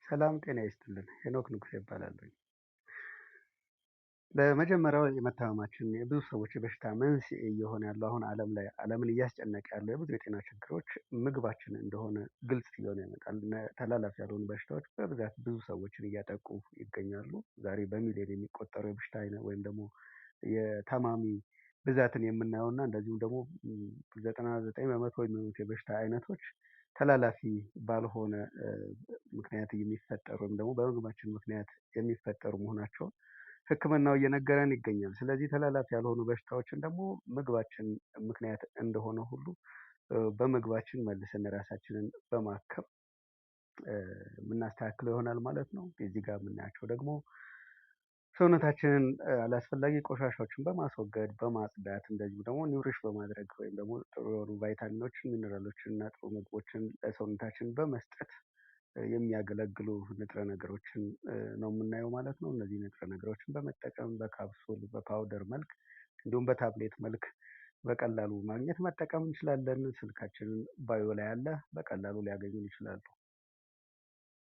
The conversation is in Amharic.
ሰላም ጤና ይስጥልን። ሄኖክ ንጉሴ እባላለሁኝ። በመጀመሪያው የመታመማችን የብዙ ሰዎች የበሽታ መንስኤ እየሆነ ያለው አሁን ዓለምን እያስጨነቀ ያለው የብዙ የጤና ችግሮች ምግባችን እንደሆነ ግልጽ እየሆነ ይመጣል። ተላላፊ ያልሆኑ በሽታዎች በብዛት ብዙ ሰዎችን እያጠቁ ይገኛሉ። ዛሬ በሚሊዮን የሚቆጠሩ የበሽታ አይነት ወይም ደግሞ የታማሚ ብዛትን የምናየው እና እንደዚሁም ደግሞ 99 በመቶ የሚሆኑት የበሽታ አይነቶች ተላላፊ ባልሆነ ምክንያት የሚፈጠሩ ወይም ደግሞ በምግባችን ምክንያት የሚፈጠሩ መሆናቸውን ሕክምናው እየነገረን ይገኛል። ስለዚህ ተላላፊ ያልሆኑ በሽታዎችን ደግሞ ምግባችን ምክንያት እንደሆነ ሁሉ በምግባችን መልሰን ራሳችንን በማከም የምናስተካክለው ይሆናል ማለት ነው። እዚህ ጋር የምናያቸው ደግሞ ሰውነታችንን አላስፈላጊ ቆሻሻዎችን በማስወገድ በማጽዳት እንደዚሁ ደግሞ ኒውሪሽ በማድረግ ወይም ደግሞ ጥሩ የሆኑ ቫይታሚኖችን ሚነራሎችን እና ጥሩ ምግቦችን ለሰውነታችን በመስጠት የሚያገለግሉ ንጥረ ነገሮችን ነው የምናየው ማለት ነው። እነዚህ ንጥረ ነገሮችን በመጠቀም በካፕሱል በፓውደር መልክ እንዲሁም በታብሌት መልክ በቀላሉ ማግኘት መጠቀም እንችላለን። ስልካችንን ባዮ ላይ አለ፣ በቀላሉ ሊያገኙን ይችላሉ።